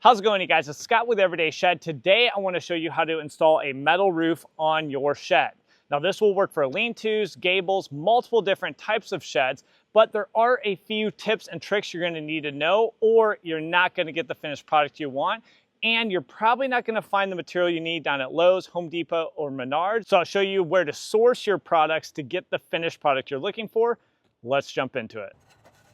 How's it going, you guys? It's Scott with Everyday Shed. Today I want to show you how to install a metal roof on your shed. Now this will work for lean-tos, gables, multiple different types of sheds, but there are a few tips and tricks you're going to need to know, or you're not going to get the finished product you want, and you're probably not going to find the material you need down at Lowe's, Home Depot, or Menards. So I'll show you where to source your products to get the finished product you're looking for. Let's jump into it.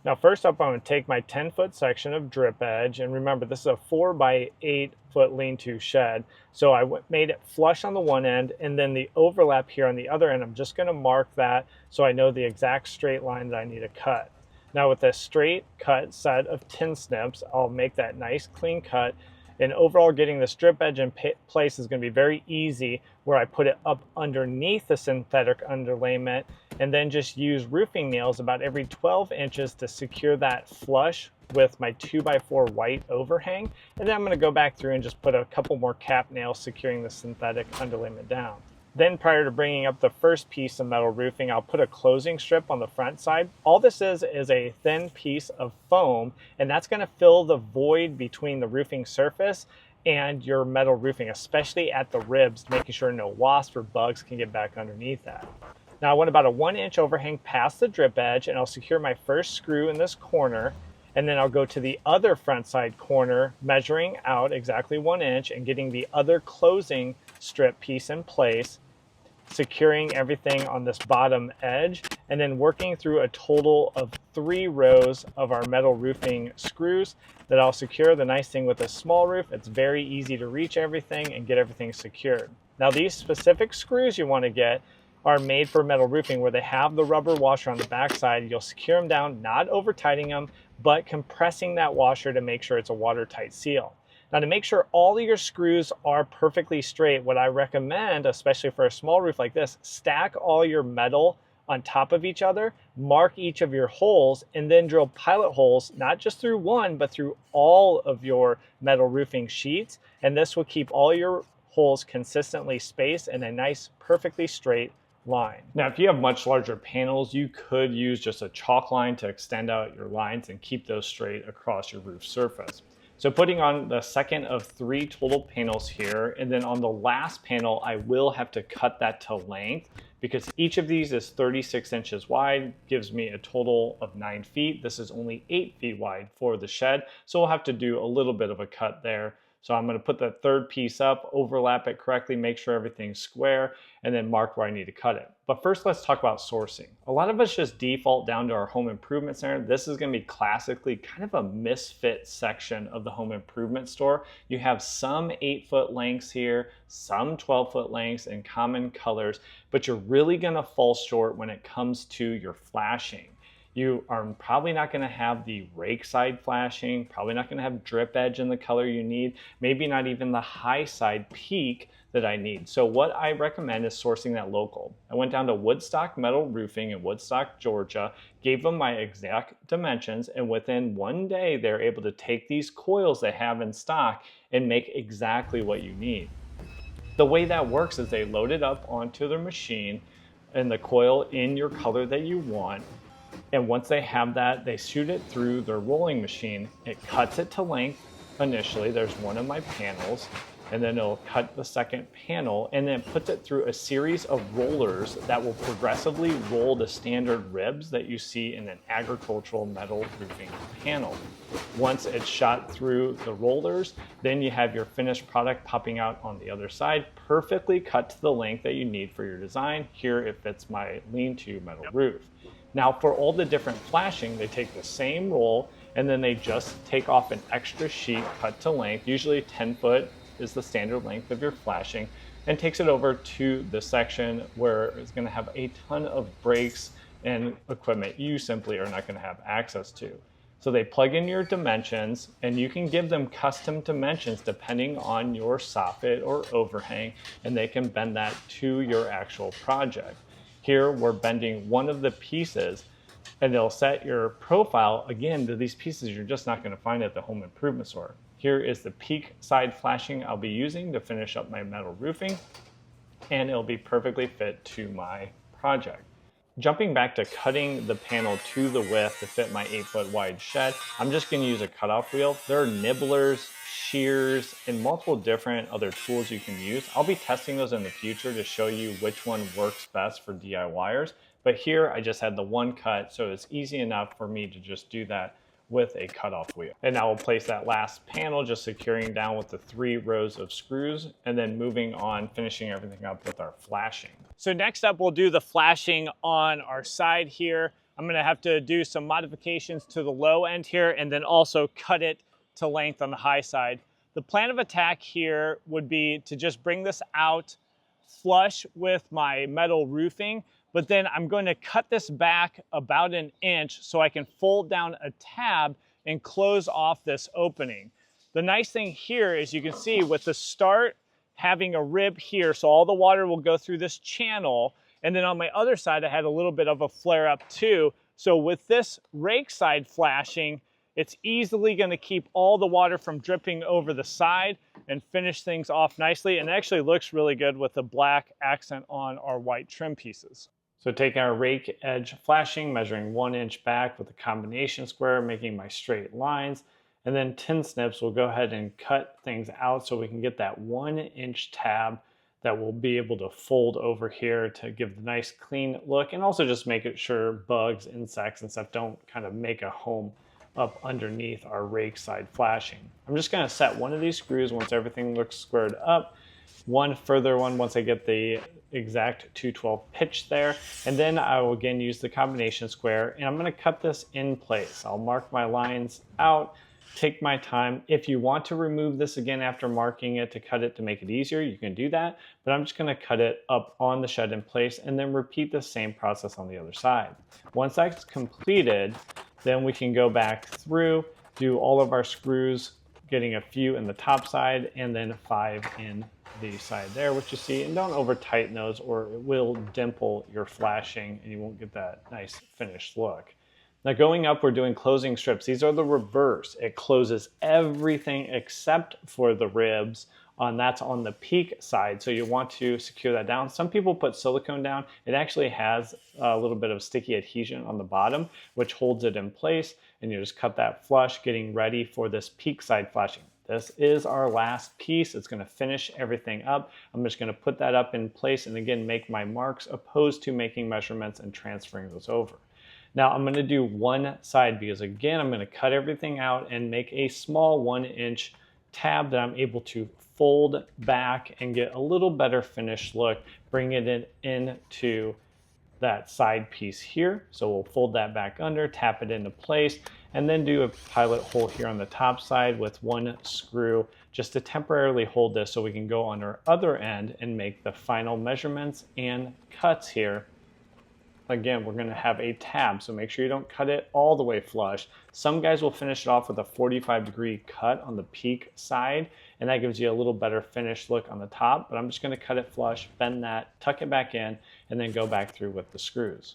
Now first up, I'm going to take my 10-foot section of drip edge, and remember this is a 4x8 foot lean-to shed. So I made it flush on the one end, and then the overlap here on the other end, I'm just going to mark that so I know the exact straight line that I need to cut. Now with a straight cut set of tin snips, I'll make that nice clean cut. And overall, getting the strip edge in place is going to be very easy, where I put it up underneath the synthetic underlayment and then just use roofing nails about every 12 inches to secure that flush with my 2x4 white overhang. And then I'm going to go back through and just put a couple more cap nails securing the synthetic underlayment down. Then prior to bringing up the first piece of metal roofing, I'll put a closing strip on the front side. All this is a thin piece of foam, and that's going to fill the void between the roofing surface and your metal roofing, especially at the ribs, making sure no wasps or bugs can get back underneath that. Now I want about a 1-inch overhang past the drip edge, and I'll secure my first screw in this corner, and then I'll go to the other front side corner, measuring out exactly 1 inch and getting the other closing strip piece in place, securing everything on this bottom edge, and then working through a total of 3 rows of our metal roofing screws that I'll secure. The nice thing with a small roof, it's very easy to reach everything and get everything secured. Now these specific screws you want to get are made for metal roofing, where they have the rubber washer on the backside. You'll secure them down, not over tightening them, but compressing that washer to make sure it's a watertight seal. Now to make sure all of your screws are perfectly straight, what I recommend, especially for a small roof like this, stack all your metal on top of each other, mark each of your holes, and then drill pilot holes, not just through one, but through all of your metal roofing sheets. And this will keep all your holes consistently spaced in a nice, perfectly straight line. Now, if you have much larger panels, you could use just a chalk line to extend out your lines and keep those straight across your roof surface. So putting on the second of 3 total panels here, and then on the last panel, I will have to cut that to length because each of these is 36 inches wide, gives me a total of 9 feet. This is only 8 feet wide for the shed, so we'll have to do a little bit of a cut there. So I'm going to put the third piece up, overlap it correctly, make sure everything's square, and then mark where I need to cut it. But first, let's talk about sourcing. A lot of us just default down to our home improvement center. This is going to be classically kind of a misfit section of the home improvement store. You have some 8-foot lengths here, some 12-foot lengths in common colors, but you're really going to fall short when it comes to your flashing. You are probably not going to have the rake side flashing, probably not going to have drip edge in the color you need, maybe not even the high side peak that I need. So what I recommend is sourcing that local. I went down to Woodstock Metal Roofing in Woodstock, Georgia, gave them my exact dimensions, and within 1 day, they're able to take these coils they have in stock and make exactly what you need. The way that works is they load it up onto their machine and the coil in your color that you want. And once they have that, they shoot it through their rolling machine. It cuts it to length initially. There's one of my panels, and then it'll cut the second panel and then puts it through a series of rollers that will progressively roll the standard ribs that you see in an agricultural metal roofing panel. Once it's shot through the rollers, then you have your finished product popping out on the other side, perfectly cut to the length that you need for your design. Here it fits my lean-to metal roof. Now for all the different flashing, they take the same roll and then they just take off an extra sheet cut to length, usually 10 foot is the standard length of your flashing, and takes it over to the section where it's going to have a ton of brakes and equipment you simply are not going to have access to. So they plug in your dimensions, and you can give them custom dimensions depending on your soffit or overhang, and they can bend that to your actual project. Here we're bending one of the pieces, and it'll set your profile again to these pieces you're just not going to find at the home improvement store. Here is the peak side flashing I'll be using to finish up my metal roofing, and it'll be perfectly fit to my project. Jumping back to cutting the panel to the width to fit my 8-foot wide shed, I'm just going to use a cutoff wheel. There are nibblers, shears, and multiple different other tools you can use. I'll be testing those in the future to show you which one works best for DIYers. But here I just had the one cut, so it's easy enough for me to just do that with a cutoff wheel. And now we'll place that last panel, just securing down with the 3 rows of screws, and then moving on, finishing everything up with our flashing. So next up, we'll do the flashing on our side here. I'm gonna have to do some modifications to the low end here and then also cut it to length on the high side. The plan of attack here would be to just bring this out flush with my metal roofing, but then I'm going to cut this back about 1 inch so I can fold down a tab and close off this opening. The nice thing here is you can see with the start having a rib here, so all the water will go through this channel, and then on my other side I had a little bit of a flare up too. So with this rake side flashing, it's easily going to keep all the water from dripping over the side and finish things off nicely, and it actually looks really good with the black accent on our white trim pieces. So taking our rake edge flashing, measuring 1 inch back with a combination square, making my straight lines, and then 10 snips, we'll go ahead and cut things out so we can get that 1 inch tab that we'll be able to fold over here to give the nice clean look, and also just make it sure bugs, insects, and stuff don't kind of make a home up underneath our rake side flashing. I'm just gonna set one of these screws once everything looks squared up, one further one once I get the exact 212 pitch there, and then I will again use the combination square, and I'm gonna cut this in place. I'll mark my lines out, take my time. If you want to remove this again after marking it to cut it to make it easier, you can do that, but I'm just gonna cut it up on the shed in place and then repeat the same process on the other side. Once that's completed, then we can go back through, do all of our screws, getting a few in the top side and then 5 in the side there, which you see, and don't over tighten those or it will dimple your flashing and you won't get that nice finished look. Now going up, we're doing closing strips. These are the reverse. It closes everything except for the ribs. That's on the peak side, so you want to secure that down. Some people put silicone down. It actually has a little bit of sticky adhesion on the bottom, which holds it in place, and you just cut that flush, getting ready for this peak side flashing. This is our last piece. It's gonna finish everything up. I'm just gonna put that up in place and again, make my marks opposed to making measurements and transferring those over. Now I'm gonna do one side because again, I'm gonna cut everything out and make a small 1 inch tab that I'm able to fold back and get a little better finished look, bring it into that side piece here. So we'll fold that back under, tap it into place, and then do a pilot hole here on the top side with 1 screw just to temporarily hold this so we can go on our other end and make the final measurements and cuts here. Again, we're gonna have a tab, so make sure you don't cut it all the way flush. Some guys will finish it off with a 45-degree cut on the peak side, and that gives you a little better finished look on the top, but I'm just gonna cut it flush, bend that, tuck it back in, and then go back through with the screws.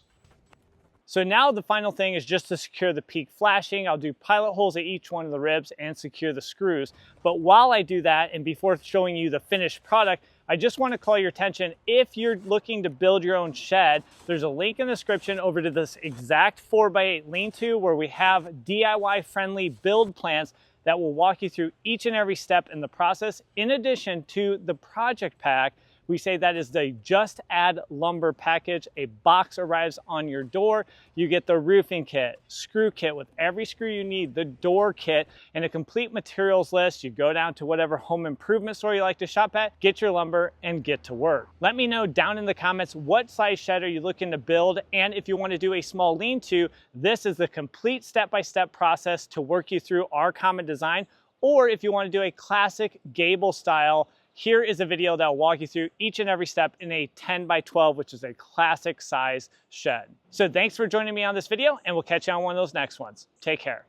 So now the final thing is just to secure the peak flashing. I'll do pilot holes at each one of the ribs and secure the screws. But while I do that, and before showing you the finished product, I just want to call your attention, if you're looking to build your own shed, there's a link in the description over to this exact 4x8 lean-to where we have DIY friendly build plans that will walk you through each and every step in the process. In addition to the project pack, we say that is the Just Add Lumber package. A box arrives on your door. You get the roofing kit, screw kit with every screw you need, the door kit, and a complete materials list. You go down to whatever home improvement store you like to shop at, get your lumber, and get to work. Let me know down in the comments what size shed are you looking to build, and if you want to do a small lean-to, this is the complete step-by-step process to work you through our common design. Or if you want to do a classic gable style, here is a video that will walk you through each and every step in a 10x12, which is a classic size shed. So thanks for joining me on this video, and we'll catch you on one of those next ones. Take care.